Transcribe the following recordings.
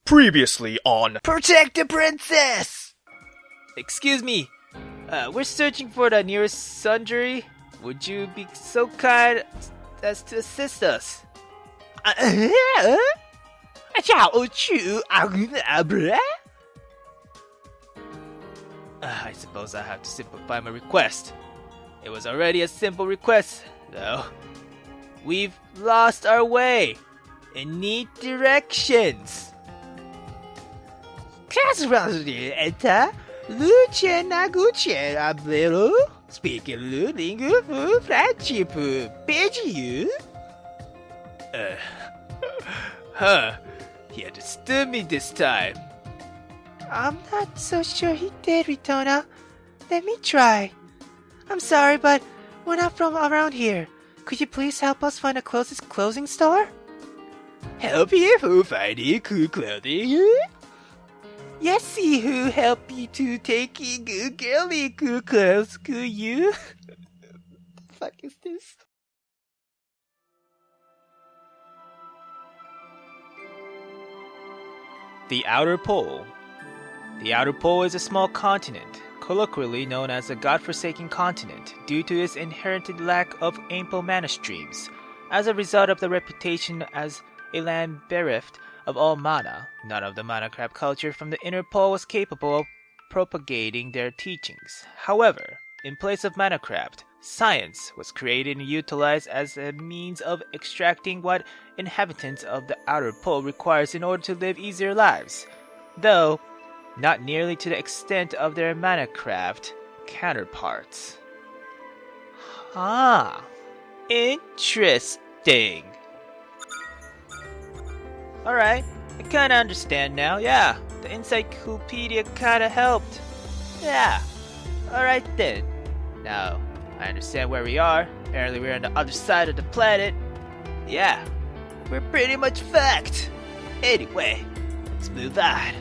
Previously on Protect the princess! Excuse me, we're searching for the nearest sundry. Would you be so kind as to assist us? I suppose I have to simplify my request. It was already a simple request, though. We've lost our way and need directions. He understood me this time. I'm not so sure he did, Ritona. Let me try. I'm sorry, but we're not from around here. Could you please help us find the closest clothing store? Help you who find cool clothing? Yes, see who help you to take good girly cool clothes, could you? The fuck is this? The Outer Pole. The Outer Pole is a small continent, colloquially known as the godforsaken continent, due to its inherent lack of ample mana streams. As a result of the reputation as a land bereft of all mana, none of the mana crab culture from the Inner Pole was capable of propagating their teachings. However, in place of mana craft, science was created and utilized as a means of extracting what inhabitants of the Outer Pole requires in order to live easier lives, though not nearly to the extent of their mana craft counterparts. Interesting. Alright, I kinda understand now, yeah. The encyclopedia kinda helped. Yeah, alright then. Now, I understand where we are. Apparently we're on the other side of the planet. Yeah, we're pretty much fucked. Anyway, let's move on.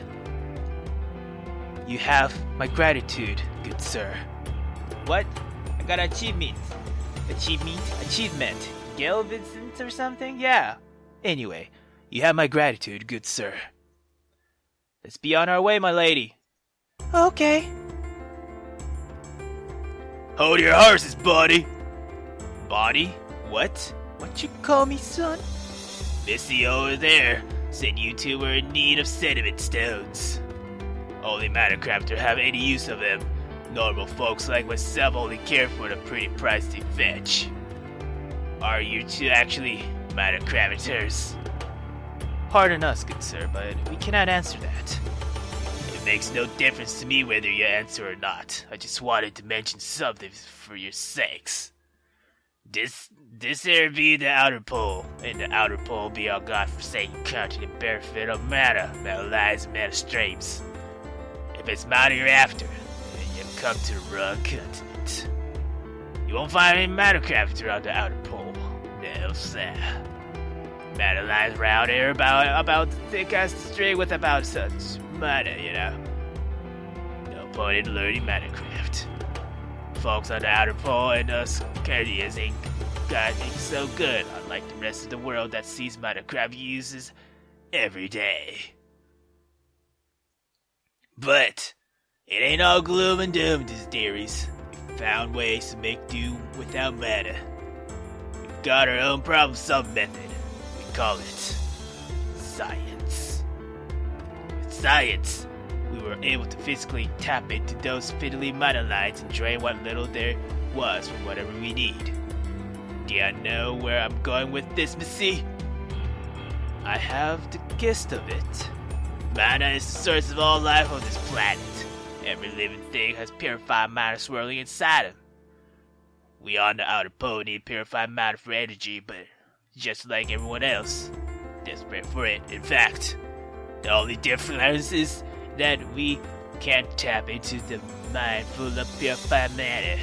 You have my gratitude, good sir. What? I got an achievement. Achievement. Gail Vincent or something? Yeah. Anyway, you have my gratitude, good sir. Let's be on our way, my lady. Okay. Hold your horses, buddy. Body? What? What you call me, son? Missy over there said you two were in need of sediment stones. Only mana crafters have any use of them. Normal folks like myself only care for the pretty price they fetch. Are you two actually mana crafters? Pardon us, good sir, but we cannot answer that. It makes no difference to me whether you answer or not. I just wanted to mention something for your sakes. This here be the Outer Pole, and the Outer Pole be our godforsaken continent benefit of mana lies and mana streams. If it's mana you're after, then you've come to the wrong continent. You won't find any mana crafter on the Outer Pole. No, sir. Mana lies around here about the thick as string with about such mana, you know. No point in learning mana craft. Folks on the Outer Pole and us Canadians ain't got things so good, unlike the rest of the world that sees mana craft uses every day. But it ain't all gloom and doom, these dearies. We found ways to make do without mana. We've got our own problem-solving method. We call it science. With science, we were able to physically tap into those fiddly mana lines and drain what little there was from whatever we need. Do you know where I'm going with this, Missy? I have the gist of it. Mana is the source of all life on this planet. Every living thing has purified mana swirling inside them. We on the Outer Pole need purified mana for energy, but just like everyone else, desperate for it. In fact, the only difference is that we can't tap into the mind full of purified mana.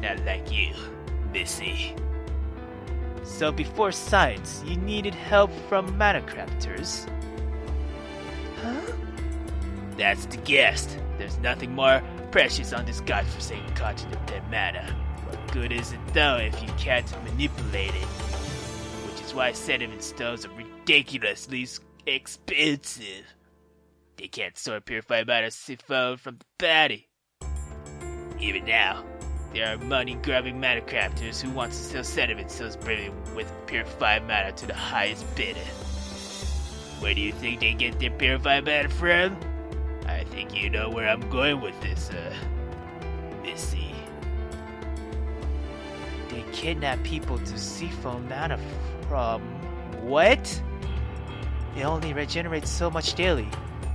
Not like you, Missy. So before science, you needed help from mana crafters. Huh? That's the guest. There's nothing more precious on this godforsaken continent than mana. What good is it though if you can't manipulate it? Which is why sediment stones are ridiculously expensive. They can't sort purified matter siphoned from the body. Even now, there are money-grubbing matter crafters who want to sell sediment cells brimming with purified matter to the highest bidder. Where do you think they get their purified matter from? I think you know where I'm going with this, Missy. They kidnap people to siphon matter from... What? They only regenerate so much daily,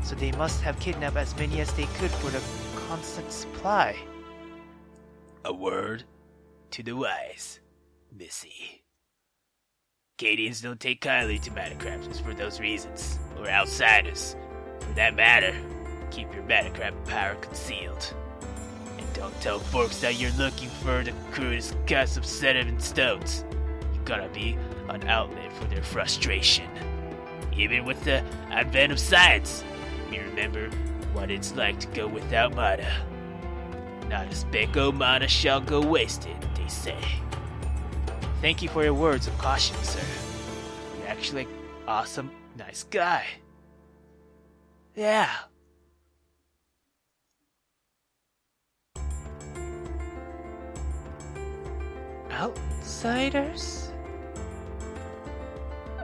so they must have kidnapped as many as they could for the constant supply. A word to the wise, Missy. Cadians don't take kindly to matacrafters for those reasons, or outsiders. For that matter, keep your matacraft power concealed. And don't tell folks that you're looking for the crudest cuts of sediment stones. You gotta be an outlet for their frustration. Even with the advent of science, we remember what it's like to go without mana. Not a speck of mana shall go wasted, they say. Thank you for your words of caution, sir. You're actually an awesome, nice guy. Yeah. Outsiders?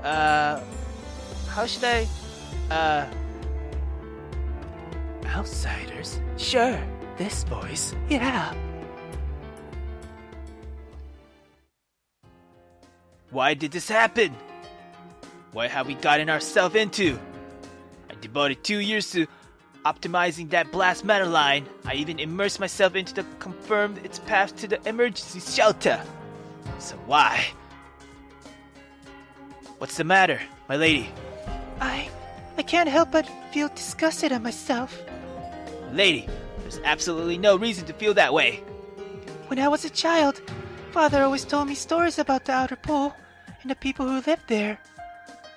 How should I, Outsiders? Sure. This voice. Yeah. Why did this happen? What have we gotten ourselves into? I devoted 2 years to optimizing that blast matter line. I even immersed myself into the confirmed its path to the emergency shelter. So why? What's the matter, my lady? I can't help but feel disgusted at myself. Lady, there's absolutely no reason to feel that way. When I was a child, Father always told me stories about the outer pole and the people who lived there.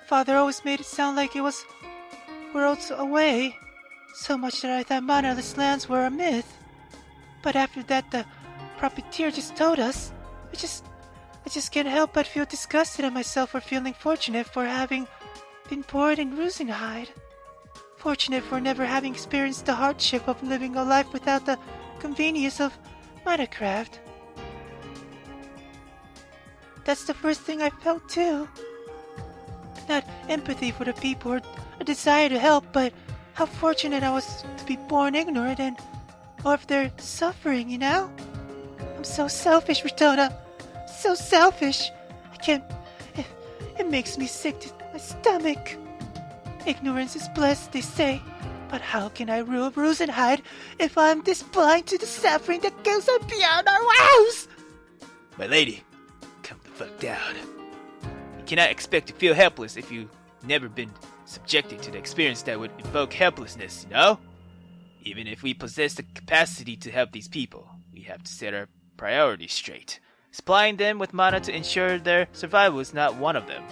Father always made it sound like it was worlds away, so much that I thought mannerless lands were a myth. But after that, the profiteer just told us. I just can't help but feel disgusted at myself for feeling fortunate for having been born in Rosenheide. Fortunate for never having experienced the hardship of living a life without the convenience of Minecraft. That's the first thing I felt too. Not empathy for the people or a desire to help, but how fortunate I was to be born ignorant and or if they're suffering, you know? I'm so selfish, Ritona. So selfish. I can't... It makes me sick to my stomach. Ignorance is blessed, they say. But how can I rule Rosenheide if I'm this blind to the suffering that goes on beyond our wows? My lady, calm the fuck down. You cannot expect to feel helpless if you've never been subjected to the experience that would evoke helplessness, you know? Even if we possess the capacity to help these people, we have to set our priorities straight. Supplying them with mana to ensure their survival is not one of them.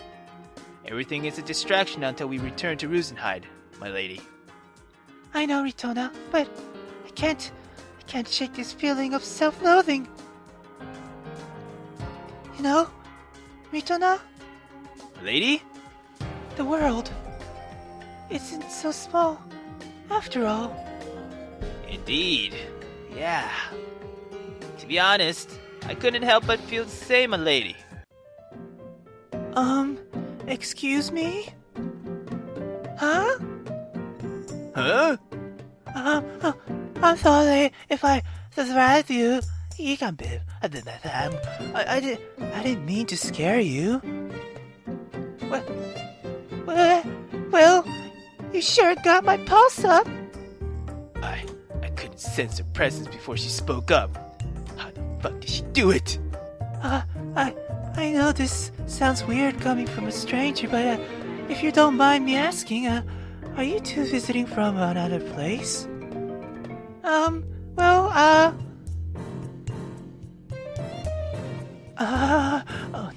Everything is a distraction until we return to Rosenheide, my lady. I know, Ritona, but I can't shake this feeling of self-loathing. You know, Ritona? My lady? The world isn't so small, after all. Indeed. Yeah. To be honest, I couldn't help but feel the same, my lady. Excuse me? Huh? Huh? I'm sorry if I surprised you. You can be. I didn't mean to scare you. Well, you sure got my pulse up. I couldn't sense her presence before she spoke up. How the fuck did she do it? I know this sounds weird coming from a stranger, but if you don't mind me asking, are you two visiting from another place? Oh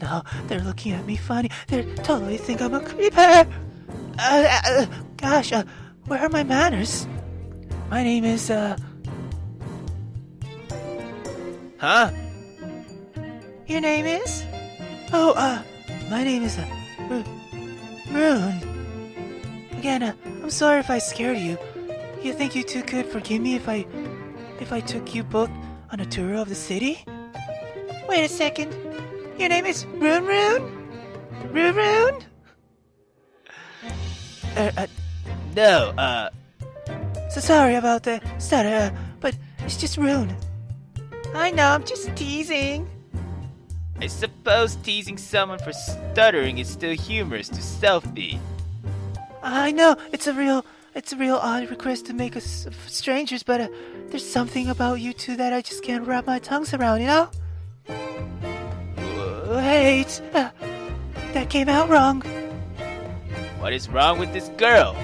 no, they're looking at me funny. They totally think I'm a creeper. Gosh, where are my manners? My name is, Huh? Your name is? Oh, my name is, Rune. Again, I'm sorry if I scared you. You think you two could forgive me if I took you both on a tour of the city? Wait a second. Your name is Rune? Rune? No, So sorry about the stutter, but it's just Rune. I know, I'm just teasing. I suppose teasing someone for stuttering is still humorous to Selfie. I know, it's a real odd request to make us strangers, but there's something about you two that I just can't wrap my tongues around, you know? Wait, that came out wrong. What is wrong with this girl?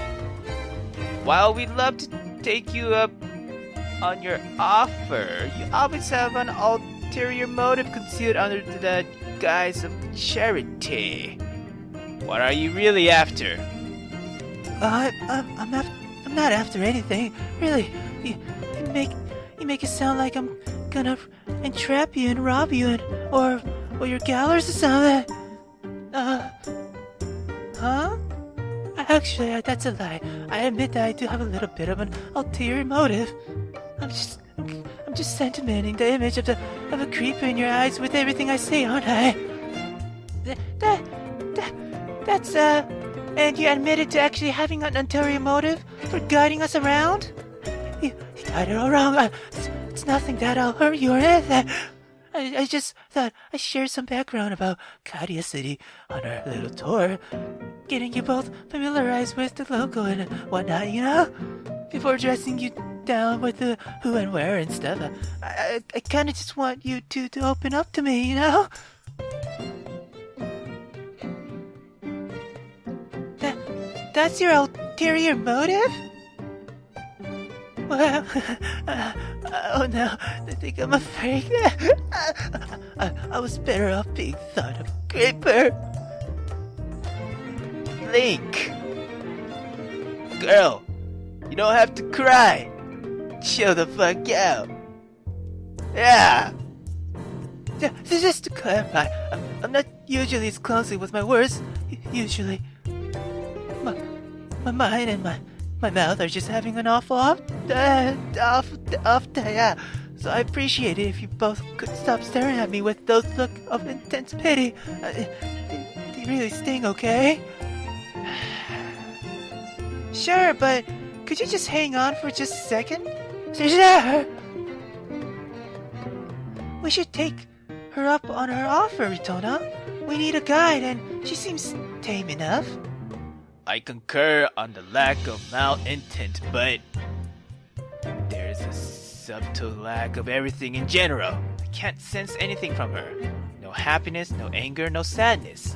While we'd love to take you up on your offer, you always have an ulterior motive concealed under the guise of charity. What are you really after? I'm not after anything, really. You make it sound like I'm gonna entrap you and rob you or your gallows or something. Huh? Actually, that's a lie. I admit that I do have a little bit of an ulterior motive. I'm just sentimenting the image of a creeper in your eyes with everything I say, aren't I? That's and you admitted to actually having an ulterior motive for guiding us around? You got it all wrong. It's nothing that I'll hurt you or anything. I just thought I'd share some background about Kadia City on our little tour, getting you both familiarized with the logo and whatnot, you know? Before dressing you down with the who and where and stuff. I kind of just want you two to open up to me, you know? That's your ulterior motive? Well, oh no, they think I'm a freak. I was better off being thought of a creeper. Link! Girl, you don't have to cry. Chill the fuck out. Yeah! Just to clarify, I'm not usually as clumsy with my words. Usually, my mind and my mouth are just having an off day. So I appreciate it if you both could stop staring at me with those look of intense pity. They really sting, okay? Sure, but could you just hang on for just a second? Sure. We should take her up on her offer, Ritona. We need a guide, and she seems tame enough. I concur on the lack of malintent, but there's a subtle lack of everything in general. I can't sense anything from her. No happiness, no anger, no sadness.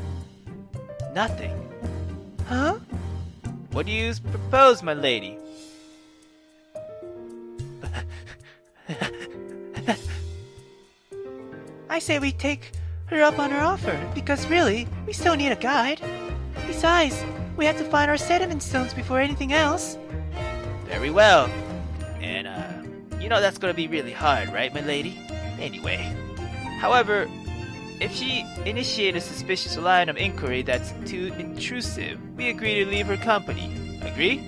Nothing. Huh? What do you propose, my lady? I say we take her up on her offer, because really, we still need a guide. Besides, we have to find our sediment stones before anything else. Very well. And, you know that's gonna be really hard, right, my lady? Anyway. However, if she initiates a suspicious line of inquiry that's too intrusive, we agree to leave her company. Agree?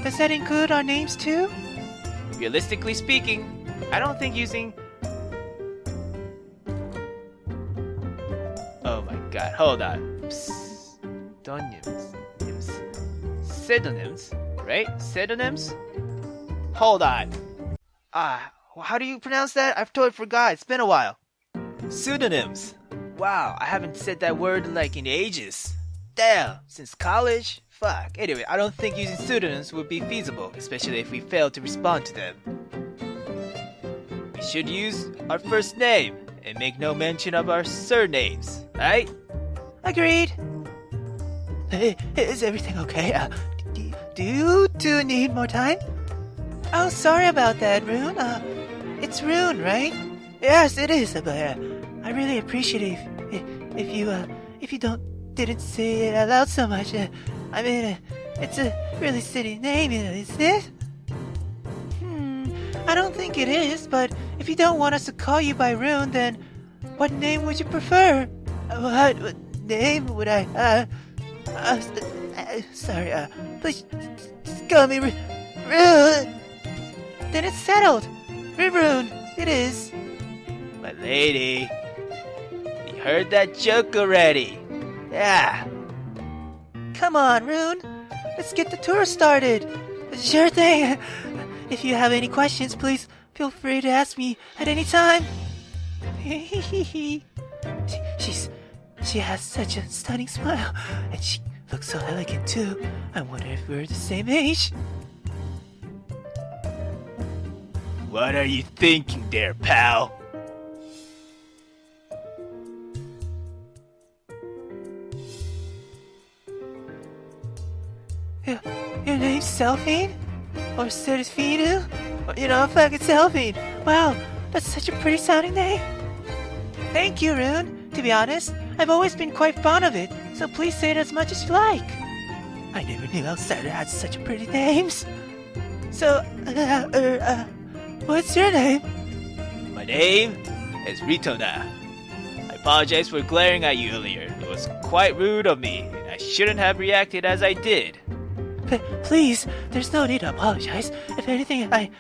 Does that include our names too? Realistically speaking, I don't think using... Oh my god, hold on. Pseudonyms, right? Pseudonyms? Hold on. How do you pronounce that? I've totally forgot. It's been a while. Pseudonyms. Wow, I haven't said that word in ages. Damn, since college? Fuck. Anyway, I don't think using pseudonyms would be feasible, especially if we fail to respond to them. We should use our first name and make no mention of our surnames, right? Agreed. Is everything okay? Do you two need more time? Oh, sorry about that, Rune. It's Rune, right? Yes, it is, but I really appreciate it if you didn't say it out loud so much. I mean, it's a really silly name, isn't it? I don't think it is, but if you don't want us to call you by Rune, then what name would you prefer? What name would I, sorry, please call me Rune. Then it's settled. Rune, it is. My lady, we heard that joke already. Yeah. Come on, Rune. Let's get the tour started. Sure thing. If you have any questions, please feel free to ask me at any time. She has such a stunning smile, and she looks so elegant too. I wonder if we're the same age. What are you thinking there, pal? Your name's Selphine? Or Serafinu? Or, fucking Selphine. Wow, that's such a pretty sounding name. Thank you, Rune. To be honest, I've always been quite fond of it, so please say it as much as you like. I never knew Outsider had such pretty names. So, what's your name? My name is Ritona. I apologize for glaring at you earlier. It was quite rude of me, and I shouldn't have reacted as I did. Please, there's no need to apologize. If anything, I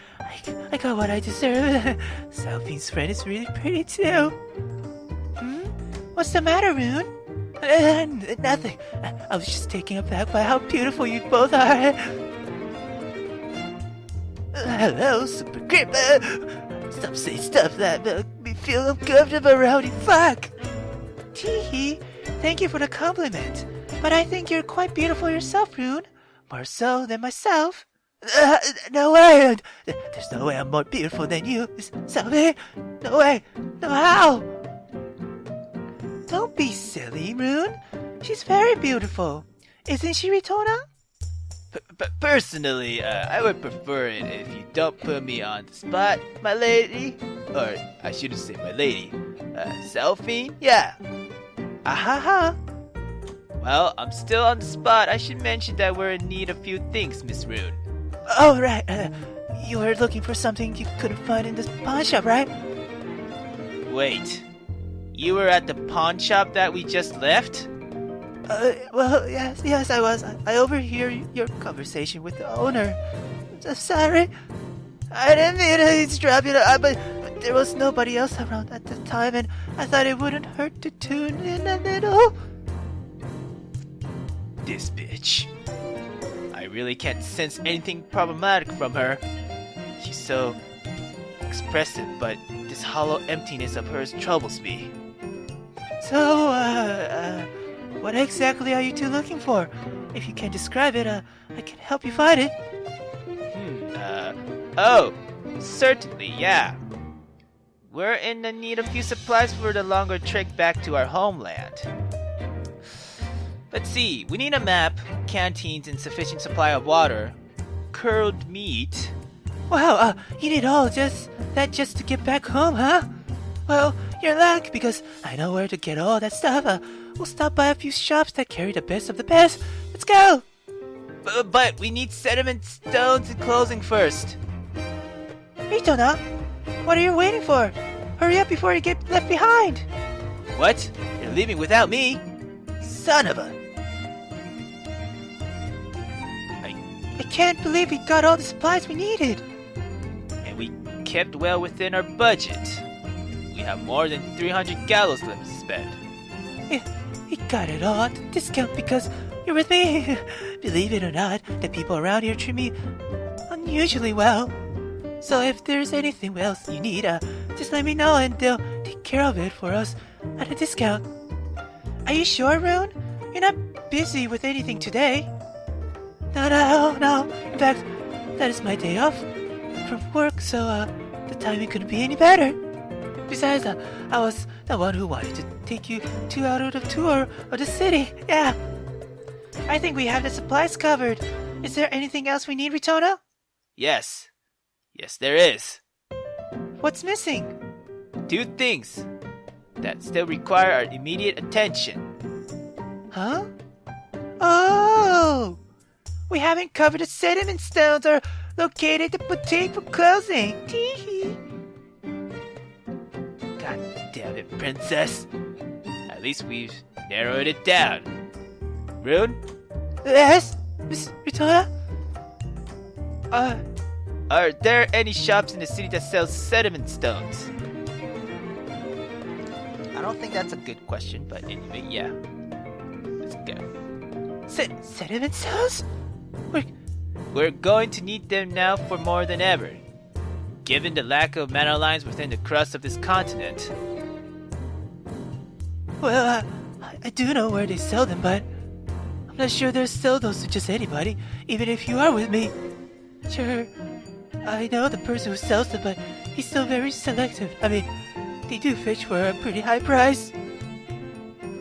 got what I deserve. Selphine's friend is really pretty too. What's the matter, Rune? Nothing. I was just taken aback by how beautiful you both are. Hello, Super Creeper. Stop saying stuff that make me feel uncomfortable around you. Fuck. Teehee. Thank you for the compliment. But I think you're quite beautiful yourself, Rune. More so than myself. No way. There's no way I'm more beautiful than you, Selby. No way. No how. Don't be silly, Rune. She's very beautiful. Isn't she, Ritona? Personally, I would prefer it if you don't put me on the spot, my lady. Or, I shouldn't say my lady. Selfie? Yeah. Ahaha. Well, I'm still on the spot. I should mention that we're in need of a few things, Miss Rune. Oh, right. You were looking for something you couldn't find in this pawn shop, right? Wait. You were at the pawn shop that we just left? Well, yes, I was. I overhear your conversation with the owner. I'm sorry. I didn't mean to eavesdrop, but there was nobody else around at the time, and I thought it wouldn't hurt to tune in a little. This bitch. I really can't sense anything problematic from her. She's so expressive, but this hollow emptiness of hers troubles me. So, what exactly are you two looking for? If you can't describe it, I can help you find it. Oh, certainly, yeah. We're in the need of a few supplies for the longer trek back to our homeland. Let's see, we need a map, canteens, and sufficient supply of water, curled meat. Wow, you need all just to get back home, huh? Well, you're lucky because I know where to get all that stuff. We'll stop by a few shops that carry the best of the best. Let's go! But we need sediment, stones, and clothing first. Ritona, what are you waiting for? Hurry up before you get left behind! What? You're leaving without me? Son of a... I can't believe we got all the supplies we needed. And we kept well within our budget. We have more than 300 gallows left to spend. We got it all at a discount because you're with me. Believe it or not, the people around here treat me unusually well. So if there's anything else you need, just let me know and they'll take care of it for us at a discount. Are you sure, Rune? You're not busy with anything today? No. In fact, that is my day off from work, so the timing couldn't be any better. Besides, I was the one who wanted to take you two out of the tour of the city. Yeah. I think we have the supplies covered. Is there anything else we need, Ritona? Yes. Yes, there is. What's missing? 2 things that still require our immediate attention. Huh? Oh! We haven't covered the sediment stones or located the boutique for clothing. Teehee. God damn it, princess. At least we've narrowed it down. Rune? Yes, Miss Ritona? Are there any shops in the city that sell sediment stones? I don't think that's a good question, but anyway, yeah. Let's go. Sediment stones? We're going to need them now for more than ever, given the lack of mana lines within the crust of this continent. Well, I do know where they sell them, but I'm not sure they'll sell those to just anybody, even if you are with me. Sure, I know the person who sells them, but he's still very selective. I mean, they do fetch for a pretty high price.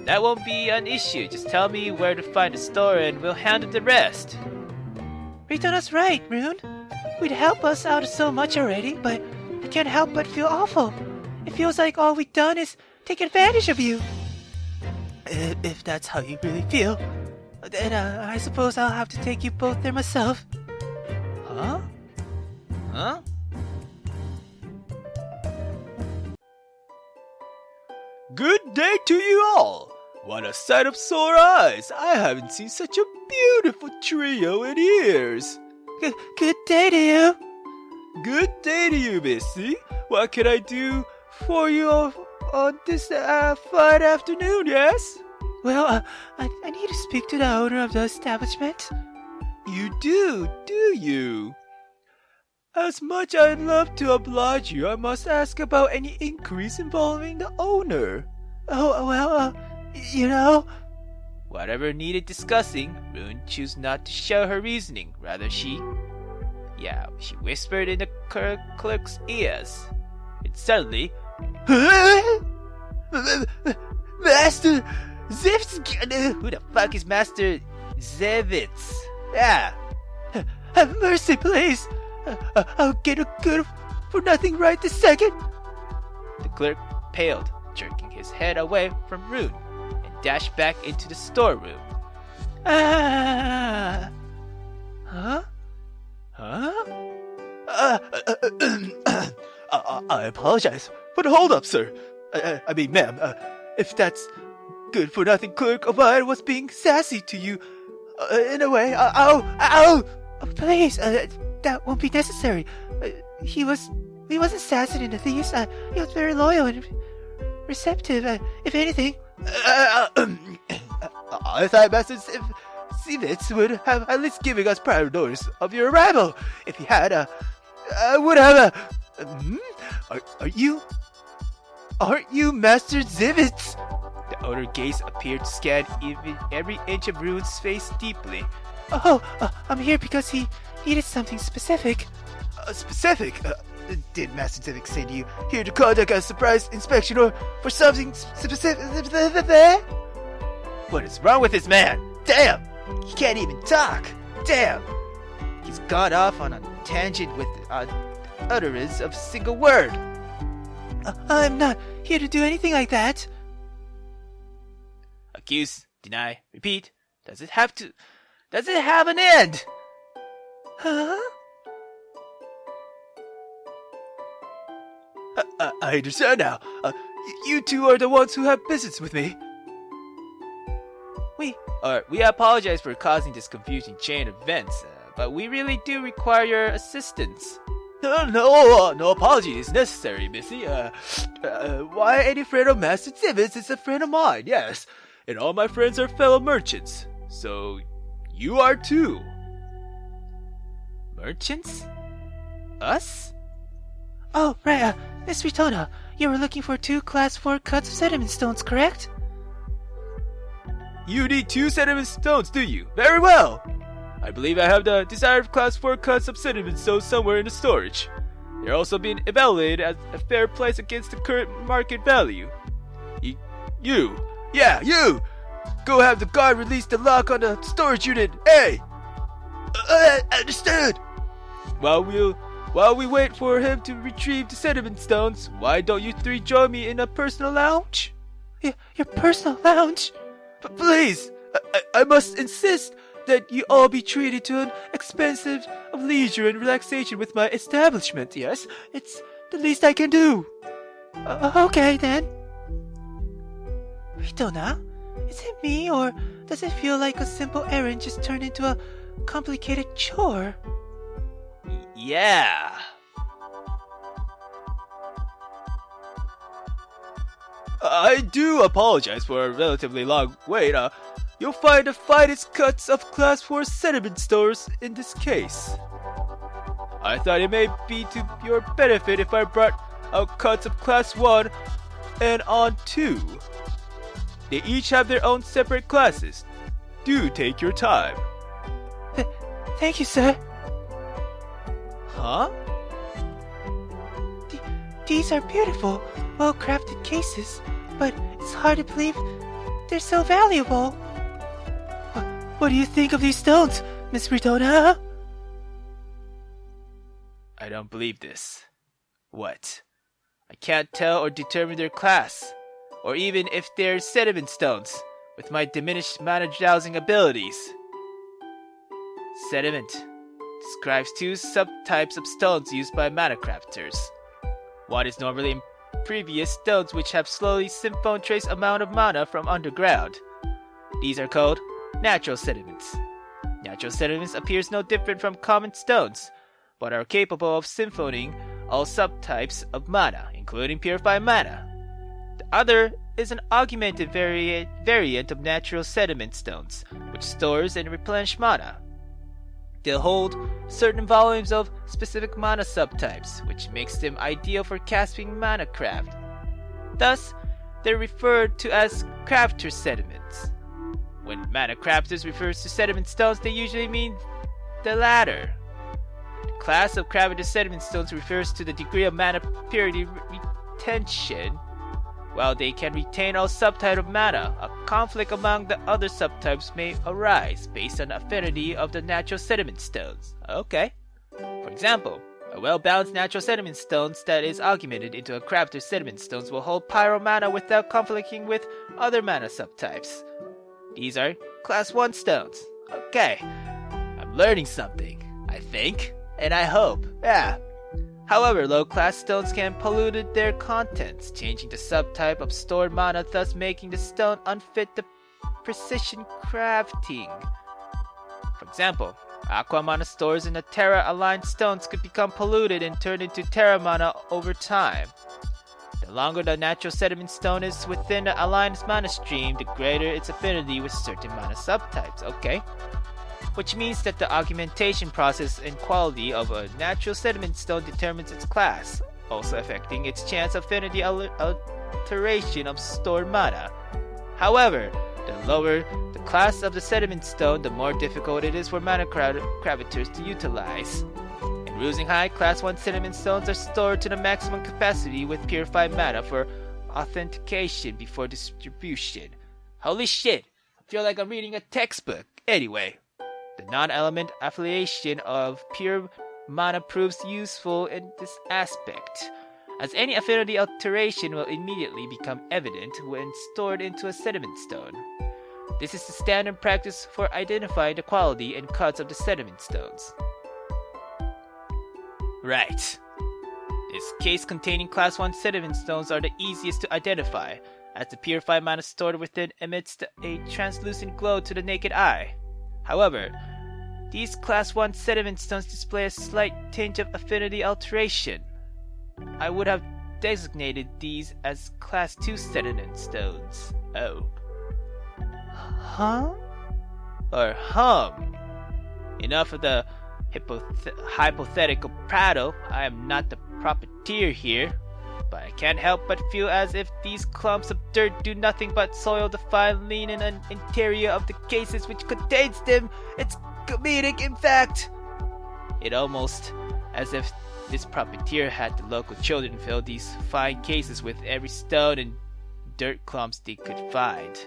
That won't be an issue. Just tell me where to find a store and we'll handle the rest. Ritona's right, Rune. We'd help us out so much already, but I can't help but feel awful. It feels like all we've done is take advantage of you. If that's how you really feel, then I suppose I'll have to take you both there myself. Huh? Huh? Good day to you all! What a sight of sore eyes! I haven't seen such a beautiful trio in years! Good day to you! Good day to you, Missy! What can I do for you on this fine afternoon, yes? Well, I need to speak to the owner of the establishment. You do you? As much I'd love to oblige you, I must ask about any inquiries involving the owner. Oh, well, you know... Whatever needed discussing, Rune chose not to show her reasoning. Rather, she whispered in the clerk's ears. And suddenly... Master Zivits! Who the fuck is Master Zivits? Yeah. Have mercy, please. I'll get a good for nothing right this second. The clerk paled, jerking his head away from Rune, and dashed back into the storeroom. Huh? I apologize, but hold up, sir. I mean, ma'am, if that's good for nothing clerk of mine was being sassy to you, in a way, ow! Please, that won't be necessary. He wasn't sassy in the least. He was very loyal and receptive. If anything, I thought Master Zivits would have at least given us prior notice of your arrival. If he had, I would have. Aren't you Master Zivits? The owner gaze appeared to scan every inch of Rune's face deeply. Oh, I'm here because he needed something specific. Specific? Did Master Zivits send you here to conduct a surprise inspection or for something specific? What is wrong with this man? Damn! He can't even talk! Damn! He's gone off on a tangent with utterance of a single word. I'm not here to do anything like that. Accuse, deny, repeat. Does it have an end? Huh? I understand now. You two are the ones who have business with me. We apologize for causing this confusing chain of events, but we really do require your assistance. No apology is necessary, Missy. Why, any friend of Master Zivits is a friend of mine, yes. And all my friends are fellow merchants. So, you are too. Merchants? Us? Oh, right, Miss Ritona, you were looking for 2 Class 4 cuts of sediment stones, correct? You need 2 sediment stones, do you? Very well! I believe I have the desired Class 4 cuts of sediment stones somewhere in the storage. They're also being evaluated at a fair price against the current market value. You! Go have the guard release the lock on the storage unit, hey! Understood! While we wait for him to retrieve the sediment stones, why don't you 3 join me in a personal lounge? Your personal lounge? Please! I must insist that you all be treated to an expensive of leisure and relaxation with my establishment, yes? It's the least I can do. Okay, then. Ritona, is it me, or does it feel like a simple errand just turned into a complicated chore? Yeah. I do apologize for a relatively long wait. You'll find the finest cuts of Class 4 sediment stones in this case. I thought it may be to your benefit if I brought out cuts of Class 1 and on 2. They each have their own separate classes. Do take your time. Thank you, sir. Huh? These are beautiful, well-crafted cases, but it's hard to believe they're so valuable. What do you think of these stones, Miss Redona? I don't believe this. What? I can't tell or determine their class, or even if they're sediment stones, with my diminished mana dowsing abilities. Sediment describes two subtypes of stones used by mana crafters. One is normally impervious stones which have slowly symphone trace amount of mana from underground. These are called natural sediments. Natural sediments appears no different from common stones, but are capable of symphoning all subtypes of mana, including purified mana. The other is an augmented variant of natural sediment stones, which stores and replenish mana. They'll hold certain volumes of specific mana subtypes, which makes them ideal for casting mana craft. Thus, they're referred to as crafter sediments. When mana crafters refers to sediment stones, they usually mean the latter. The class of crafted sediment stones refers to the degree of mana purity retention. While they can retain all subtypes of mana, a conflict among the other subtypes may arise based on the affinity of the natural sediment stones. Okay. For example, a well-balanced natural sediment stone that is augmented into a crafted sediment stones will hold pyro mana without conflicting with other mana subtypes. These are Class 1 stones. Okay. I'm learning something, I think, and I hope. Yeah. However, low-class stones can pollute their contents, changing the subtype of stored mana, thus making the stone unfit to precision crafting. For example, aqua mana stores in the Terra-aligned stones could become polluted and turn into Terra mana over time. The longer the natural sediment stone is within the aligned mana stream, the greater its affinity with certain mana subtypes. Okay. Which means that the augmentation process and quality of a natural sediment stone determines its class, also affecting its chance of affinity alteration of stored mana. However, the lower the class of the sediment stone, the more difficult it is for mana crafters to utilize. In Rusing High, Class 1 sediment stones are stored to the maximum capacity with purified mana for authentication before distribution. Holy shit! I feel like I'm reading a textbook. Anyway. The non-element affiliation of pure mana proves useful in this aspect, as any affinity alteration will immediately become evident when stored into a sediment stone. This is the standard practice for identifying the quality and cuts of the sediment stones. Right. This case containing Class 1 sediment stones are the easiest to identify, as the purified mana stored within emits a translucent glow to the naked eye. However, these Class 1 sediment stones display a slight tinge of affinity alteration. I would have designated these as Class 2 sediment stones. Oh. Huh? Or hum. Enough of the hypothetical prattle. I am not the proprietor here, but I can't help but feel as if these clumps of dirt do nothing but soil the fine linen and interior of the cases which contains them. It's comedic, in fact. It almost as if this proprietor had the local children fill these fine cases with every stone and dirt clumps they could find.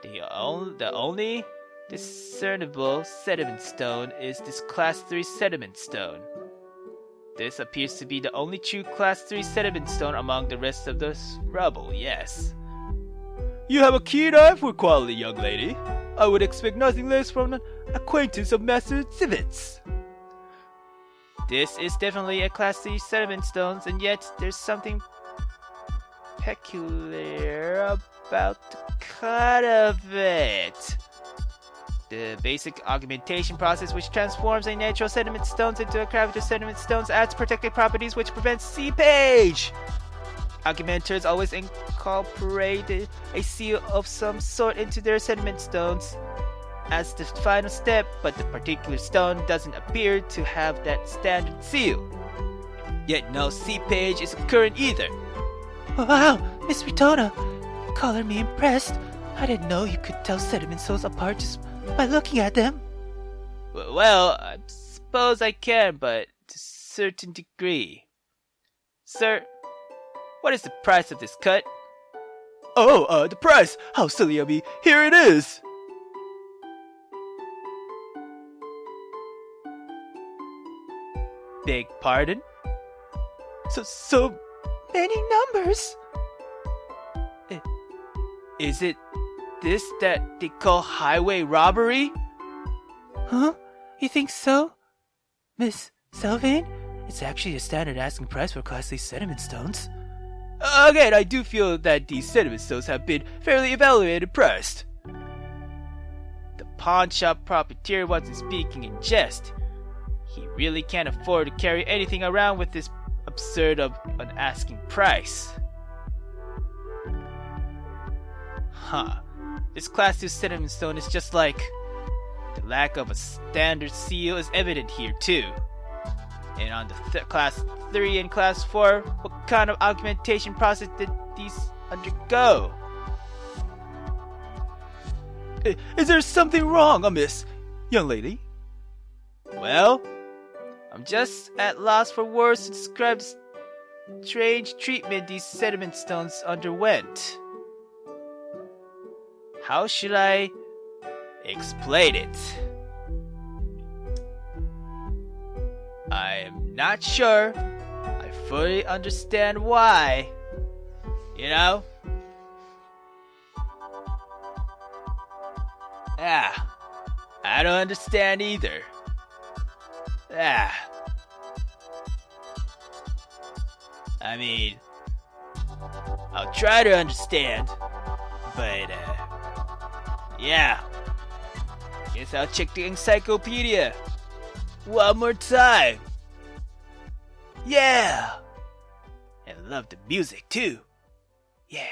The only discernible sediment stone is this Class 3 sediment stone. This appears to be the only true Class 3 sediment stone among the rest of the rubble, yes. You have a keen eye for quality, young lady. I would expect nothing less from an acquaintance of Master Civets. This is definitely a Class 3 sediment stone, and yet there's something peculiar about the cut of it. The basic augmentation process, which transforms a natural sediment stones into a gravitational sediment stones, adds protective properties which prevents seepage. Augmenters always incorporate a seal of some sort into their sediment stones as the final step, but the particular stone doesn't appear to have that standard seal. Yet no seepage is occurring either. Wow, Miss Ritona, color me impressed. I didn't know you could tell sediment stones apart just by looking at them. Well, I suppose I can, but to a certain degree. Sir, what is the price of this cut? Oh, the price! How silly of me! Here it is! Beg pardon? So Many numbers. Is it this that they call highway robbery? Huh? You think so? Miss Sylvain? It's actually a standard asking price for costly sediment stones. Again, I do feel that these sediment stones have been fairly evaluated and priced. The pawn shop proprietor wasn't speaking in jest. He really can't afford to carry anything around with this absurd of an asking price. Huh. This class 2 sediment stone is just like... The lack of a standard seal is evident here too. And on the class 3 and class 4, what kind of augmentation process did these undergo? Is there something wrong, amiss, young lady? Well, I'm just at loss for words to describe the strange treatment these sediment stones underwent. How should I explain it? I am not sure I fully understand why. You know? I don't understand either. I mean, I'll try to understand, but, yeah. Guess I'll check the encyclopedia one more time. Yeah! And love the music, too. Yeah.